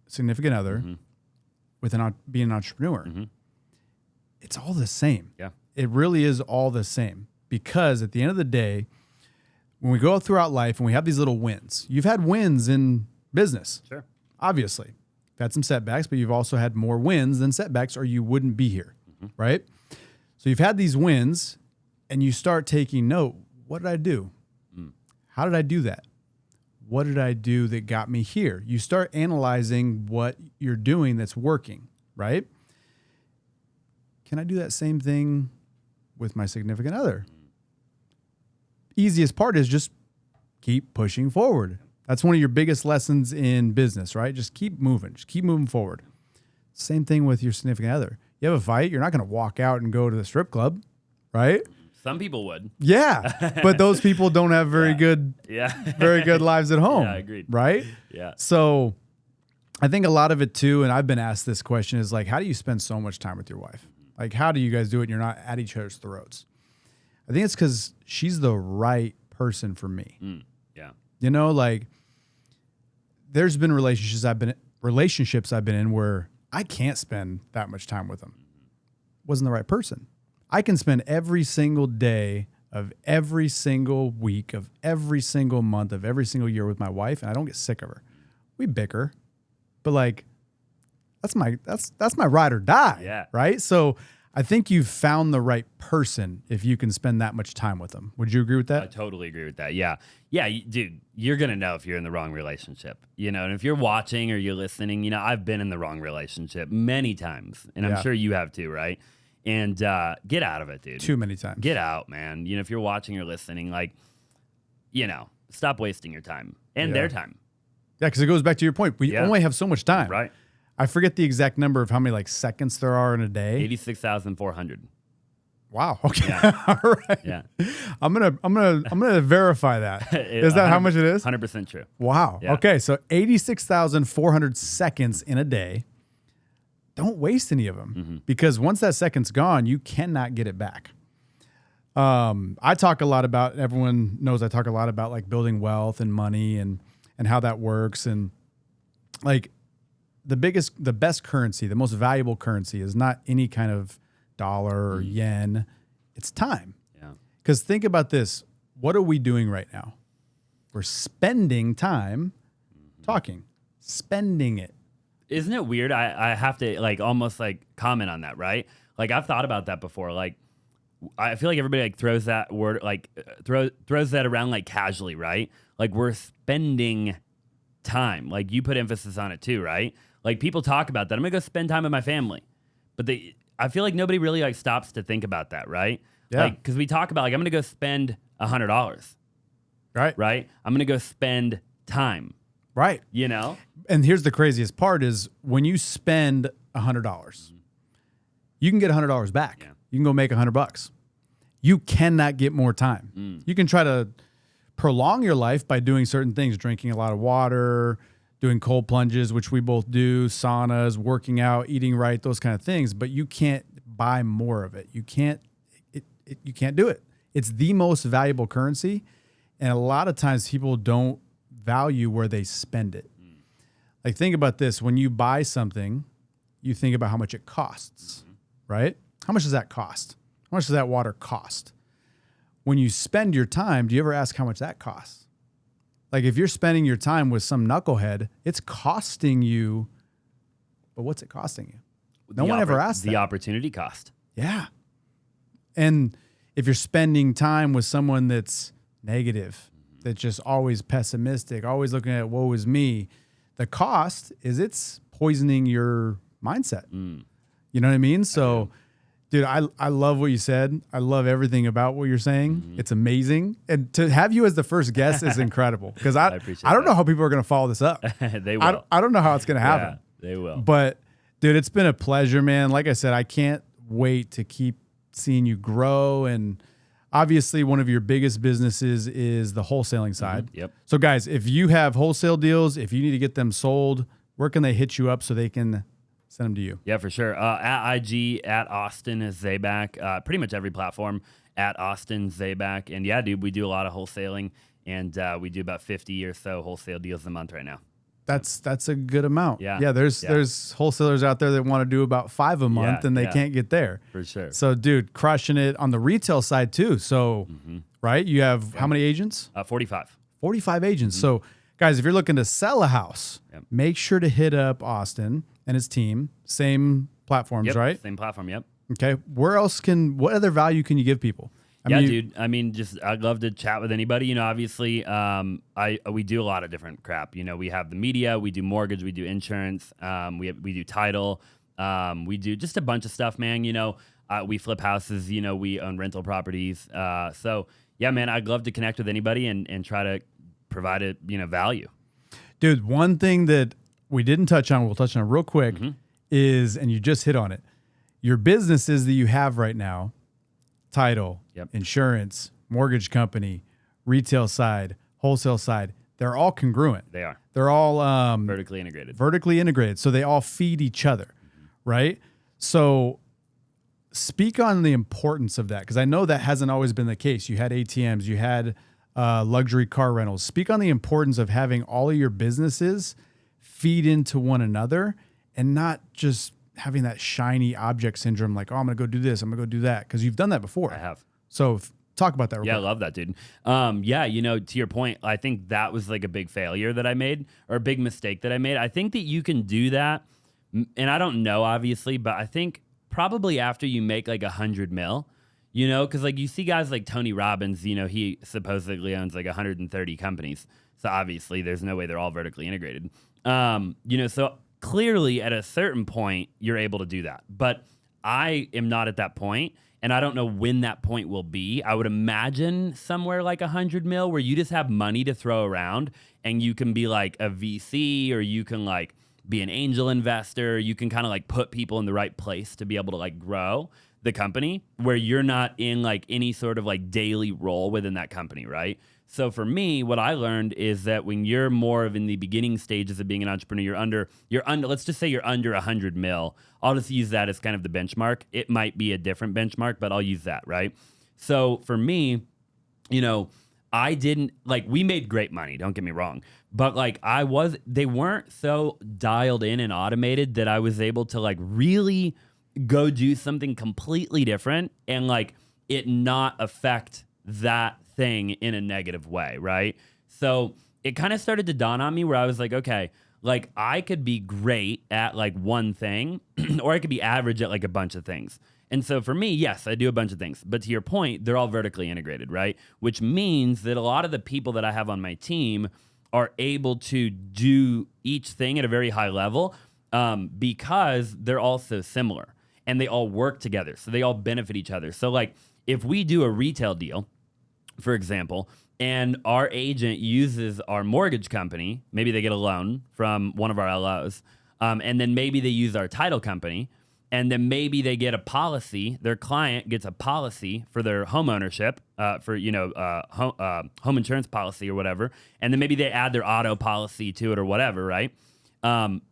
Speaker 2: significant other with being an entrepreneur. It's all the same.
Speaker 3: Yeah.
Speaker 2: It really is all the same, because at the end of the day, when we go throughout life and we have these little wins, you've had wins in business.
Speaker 3: Sure.
Speaker 2: Obviously. You've had some setbacks, but you've also had more wins than setbacks, or you wouldn't be here. Right? So you've had these wins and you start taking note. What did I do? How did I do that? What did I do that got me here? You start analyzing what you're doing that's working, right? Can I do that same thing with my significant other? Easiest part is just keep pushing forward. That's one of your biggest lessons in business, right? Just keep moving. Just keep moving forward. Same thing with your significant other. You have a fight, you're not going to walk out and go to the strip club, right?
Speaker 3: Some people would.
Speaker 2: Yeah, but those people don't have very good lives at home.
Speaker 3: Yeah, agreed.
Speaker 2: Right?
Speaker 3: Yeah.
Speaker 2: So I think a lot of it too, and I've been asked this question, is like, how do you spend so much time with your wife? Like, how do you guys do it and you're not at each other's throats? I think it's because she's the right person for me.
Speaker 3: Yeah.
Speaker 2: You know, like there's been relationships I've been in where I can't spend that much time with them. Wasn't the right person. I can spend every single day of every single week of every single month of every single year with my wife, and I don't get sick of her. We bicker, but like that's my ride or die.
Speaker 3: Yeah.
Speaker 2: Right. So I think you've found the right person if you can spend that much time with them. Would you agree with that?
Speaker 3: I totally agree with that. Yeah. Yeah, dude, you're going to know if you're in the wrong relationship, you know, and if you're watching or you're listening, you know, I've been in the wrong relationship many times, and I'm sure you have too, right? And get out of it, dude.
Speaker 2: Too many times.
Speaker 3: Get out, man. You know, if you're watching or listening, like, you know, stop wasting your time and their time.
Speaker 2: Yeah, because it goes back to your point. We only have so much time.
Speaker 3: Right.
Speaker 2: I forget the exact number of how many like seconds there are in a day.
Speaker 3: 86,400.
Speaker 2: Wow. Okay.
Speaker 3: Yeah.
Speaker 2: All right.
Speaker 3: Yeah.
Speaker 2: I'm gonna verify that. Is that how much it is?
Speaker 3: 100% true.
Speaker 2: Wow.
Speaker 3: Yeah.
Speaker 2: Okay. So 86,400 seconds in a day. Don't waste any of them, because once that second's gone, you cannot get it back. I talk a lot about, everyone knows I talk a lot about like building wealth and money and how that works. And like the best currency, the most valuable currency is not any kind of dollar or yen. It's time.
Speaker 3: Yeah.
Speaker 2: Because think about this. What are we doing right now? We're spending time talking, spending it.
Speaker 3: Isn't it weird? I have to like almost like comment on that, right? Like I've thought about that before. Like I feel like everybody like throws that word like throws that around like casually, right? Like we're spending time. Like you put emphasis on it too, right? Like people talk about that. I'm gonna go spend time with my family, but I feel like nobody really like stops to think about that, right?
Speaker 2: Yeah.
Speaker 3: Like because we talk about like I'm gonna go spend $100,
Speaker 2: Right.
Speaker 3: right? I'm gonna go spend time,
Speaker 2: Right.
Speaker 3: you know?
Speaker 2: And here's the craziest part is when you spend $100, you can get $100 back.
Speaker 3: Yeah.
Speaker 2: You can go make $100. You cannot get more time. You can try to prolong your life by doing certain things, drinking a lot of water, doing cold plunges, which we both do, saunas, working out, eating right, those kind of things, but you can't buy more of it. You can't do it. It's the most valuable currency, and a lot of times people don't value where they spend it. Like think about this, when you buy something, you think about how much it costs, right? How much does that cost? How much does that water cost? When you spend your time, do you ever ask how much that costs? Like if you're spending your time with some knucklehead, it's costing you, but what's it costing you? No one ever asks that.
Speaker 3: The opportunity cost.
Speaker 2: Yeah. And if you're spending time with someone that's negative, that's just always pessimistic, always looking at woe is me, the cost is it's poisoning your mindset. You know what I mean? So, dude, I love what you said. I love everything about what you're saying. It's amazing. And to have you as the first guest is incredible, because I don't know how people are going to follow this up.
Speaker 3: They will.
Speaker 2: I don't know how it's going to happen.
Speaker 3: Yeah, they will.
Speaker 2: But, dude, it's been a pleasure, man. Like I said, I can't wait to keep seeing you grow. And obviously one of your biggest businesses is the wholesaling side.
Speaker 3: Yep.
Speaker 2: So guys, if you have wholesale deals, if you need to get them sold, where can they hit you up so they can send them to you?
Speaker 3: Yeah, for sure. At IG, at Austin Zaback, pretty much every platform at Austin Zaback. And yeah, dude, we do a lot of wholesaling, and we do about 50 or so wholesale deals a month right now.
Speaker 2: That's a good amount.
Speaker 3: Yeah.
Speaker 2: There's wholesalers out there that want to do about 5 a month and they can't get there.
Speaker 3: For sure.
Speaker 2: So dude, crushing it on the retail side too. So, right? You have how many agents?
Speaker 3: 45.
Speaker 2: 45 agents. So guys, if you're looking to sell a house, make sure to hit up Austin and his team. Same platforms, right?
Speaker 3: Same platform. Yep.
Speaker 2: Okay. What other value can you give people?
Speaker 3: Dude. I mean, just I'd love to chat with anybody. You know, obviously, we do a lot of different crap. You know, we have the media, we do mortgage, we do insurance, we do title, we do just a bunch of stuff, man. You know, we flip houses. You know, we own rental properties. So yeah, man, I'd love to connect with anybody and try to provide it, value.
Speaker 2: Dude, one thing that we didn't touch on, we'll touch on real quick, is, and you just hit on it, your businesses that you have right now. Title, insurance, mortgage company, retail side, wholesale side, they're all congruent.
Speaker 3: They are.
Speaker 2: They're all
Speaker 3: vertically integrated.
Speaker 2: Vertically integrated. So they all feed each other, right? So speak on the importance of that, because I know that hasn't always been the case. You had ATMs, you had luxury car rentals. Speak on the importance of having all of your businesses feed into one another and not just having that shiny object syndrome, like, oh, I'm going to go do this, I'm going to go do that, because you've done that before.
Speaker 3: I have.
Speaker 2: So talk about that real quick.
Speaker 3: I love that, dude. To your point, I think that was like a big failure that I made, or a big mistake that I made. I think that you can do that, and I don't know, obviously, but I think probably after you make like 100 mil, because like you see guys like Tony Robbins, he supposedly owns like 130 companies. So obviously there's no way they're all vertically integrated. So clearly, at a certain point, you're able to do that. But I am not at that point, and I don't know when that point will be. I would imagine somewhere like 100 mil, where you just have money to throw around, and you can be like a VC, or you can like be an angel investor. You can kind of like put people in the right place to be able to like grow the company, where you're not in like any sort of like daily role within that company, right? So for me, what I learned is that when you're more of in the beginning stages of being an entrepreneur, you're under, let's just say you're under 100 mil. I'll just use that as kind of the benchmark. It might be a different benchmark, but I'll use that, right? So for me, I didn't, like, we made great money, don't get me wrong, but like they weren't so dialed in and automated that I was able to like really go do something completely different and like it not affect that thing in a negative way, right? So it kind of started to dawn on me where I was like, okay, like I could be great at like one thing or I could be average at like a bunch of things. And so for me, yes, I do a bunch of things, but to your point, they're all vertically integrated, right? Which means that a lot of the people that I have on my team are able to do each thing at a very high level because they're all so similar and they all work together. So they all benefit each other. So like if we do a retail deal, for example, and our agent uses our mortgage company, maybe they get a loan from one of our LOs, and then maybe they use our title company, and then maybe they get a policy, their client gets a policy for their home ownership, home insurance policy or whatever, and then maybe they add their auto policy to it or whatever, right? That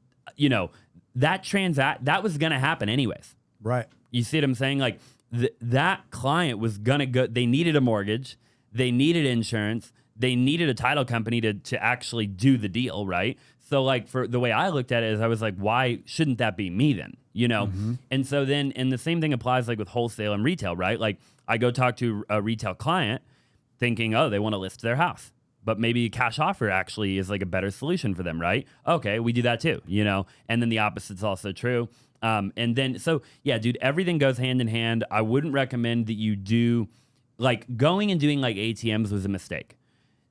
Speaker 3: was going to happen anyways.
Speaker 2: Right.
Speaker 3: You see what I'm saying? Like that client was going to go, they needed a mortgage, they needed insurance, they needed a title company to actually do the deal, right? So like for the way I looked at it is I was like, why shouldn't that be me then? And so then, and the same thing applies like with wholesale and retail, right? Like I go talk to a retail client thinking, oh, they want to list their house, but maybe a cash offer actually is like a better solution for them, right? Okay, we do that too, and then the opposite's also true. And then, so yeah, dude, everything goes hand in hand. I wouldn't recommend that you do like going and doing like ATMs was a mistake.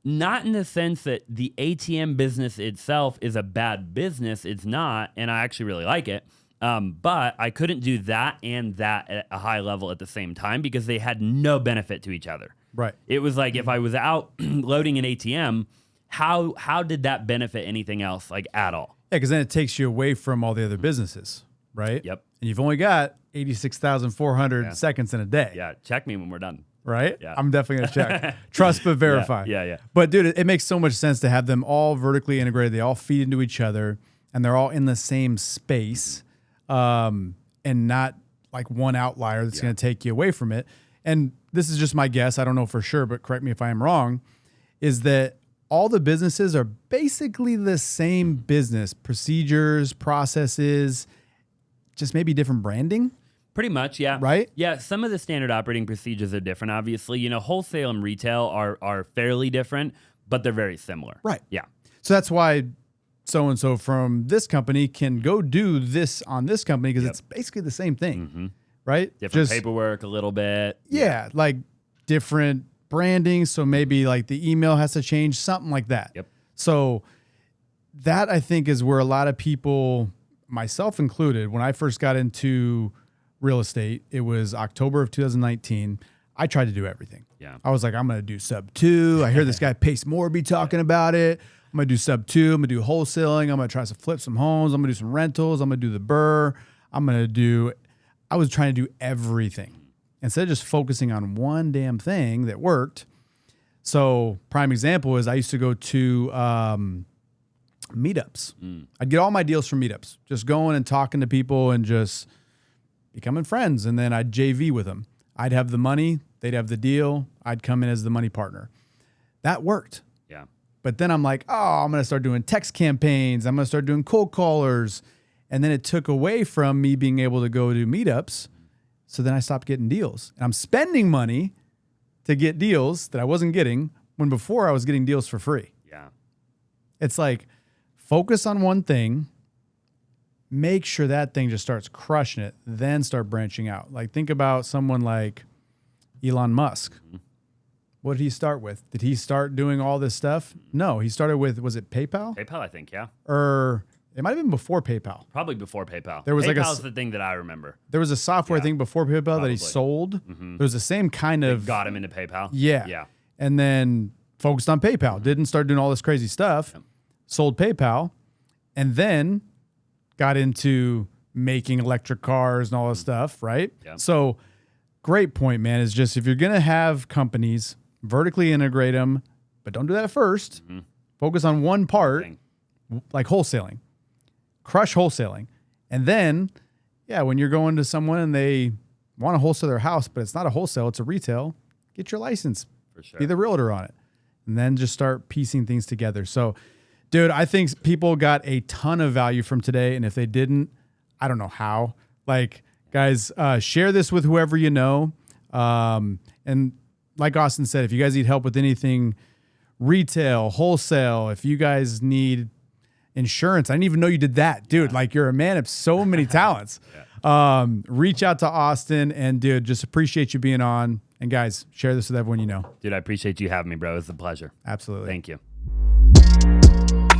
Speaker 3: Not in the sense that the ATM business itself is a bad business. It's not, and I actually really like it. But I couldn't do that and that at a high level at the same time because they had no benefit to each other.
Speaker 2: Right.
Speaker 3: It was like if I was out loading an ATM, how did that benefit anything else like at all?
Speaker 2: Yeah, because then it takes you away from all the other businesses, right?
Speaker 3: Yep.
Speaker 2: And you've only got 86,400 seconds in a day.
Speaker 3: Yeah, check me when we're done.
Speaker 2: right?
Speaker 3: Yeah.
Speaker 2: I'm definitely going to check. Trust but verify.
Speaker 3: Yeah.
Speaker 2: But dude, it makes so much sense to have them all vertically integrated. They all feed into each other and they're all in the same space, and not like one outlier that's going to take you away from it. And this is just my guess. I don't know for sure, but correct me if I am wrong, is that all the businesses are basically the same business, procedures, processes, just maybe different branding.
Speaker 3: Pretty much, yeah.
Speaker 2: Right?
Speaker 3: Yeah, some of the standard operating procedures are different, obviously. You know, wholesale and retail are fairly different, but they're very similar.
Speaker 2: Right.
Speaker 3: Yeah.
Speaker 2: So that's why so-and-so from this company can go do this on this company because it's basically the same thing, right?
Speaker 3: Different paperwork a little bit.
Speaker 2: Yeah, like different branding. So maybe like the email has to change, something like that.
Speaker 3: Yep.
Speaker 2: So that I think is where a lot of people, myself included, when I first got into real estate, it was October of 2019. I tried to do everything.
Speaker 3: Yeah.
Speaker 2: I was like, I'm going to do sub 2. I hear this guy Pace Morby talking about it. I'm going to do sub 2. I'm going to do wholesaling. I'm going to try to flip some homes. I'm going to do some rentals. I'm going to do the burr. I was trying to do everything instead of just focusing on one damn thing that worked. So prime example is I used to go to meetups. I'd get all my deals from meetups, just going and talking to people and just becoming friends. And then I'd JV with them. I'd have the money. They'd have the deal. I'd come in as the money partner. That worked.
Speaker 3: Yeah.
Speaker 2: But then I'm like, I'm going to start doing text campaigns. I'm going to start doing cold callers. And then it took away from me being able to go to meetups. So then I stopped getting deals. And I'm spending money to get deals that I wasn't getting when before I was getting deals for free.
Speaker 3: Yeah.
Speaker 2: It's like focus on one thing, make sure that thing just starts crushing it, then start branching out. Like think about someone like Elon Musk. What did he start with? Did he start doing all this stuff? No, he started with, was it PayPal?
Speaker 3: PayPal, I think, yeah.
Speaker 2: Or it might have been before PayPal.
Speaker 3: Probably before PayPal.
Speaker 2: There was
Speaker 3: PayPal's the thing that I remember.
Speaker 2: There was a software thing before PayPal that
Speaker 3: Probably.
Speaker 2: he sold. There was the same kind of.
Speaker 3: Got him into PayPal.
Speaker 2: Yeah.
Speaker 3: Yeah.
Speaker 2: And then focused on PayPal. Didn't start doing all this crazy stuff. Sold PayPal. And then got into making electric cars and all this stuff, right?
Speaker 3: Yeah.
Speaker 2: So great point, man, is just if you're going to have companies, vertically integrate them, but don't do that at first. Focus on one part, like wholesaling. Crush wholesaling. And then, when you're going to someone and they want to wholesale their house, but it's not a wholesale, it's a retail, get your license.
Speaker 3: For sure.
Speaker 2: Be the realtor on it. And then just start piecing things together. So, dude, I think people got a ton of value from today. And if they didn't, I don't know how. Like, guys, share this with whoever you know. And like Austin said, if you guys need help with anything retail, wholesale, if you guys need insurance, I didn't even know you did that, dude. Like you're a man of so many talents. Reach out to Austin and dude, just appreciate you being on. And guys, share this with everyone you know.
Speaker 3: Dude, I appreciate you having me, bro. It's a pleasure.
Speaker 2: Absolutely.
Speaker 3: Thank you.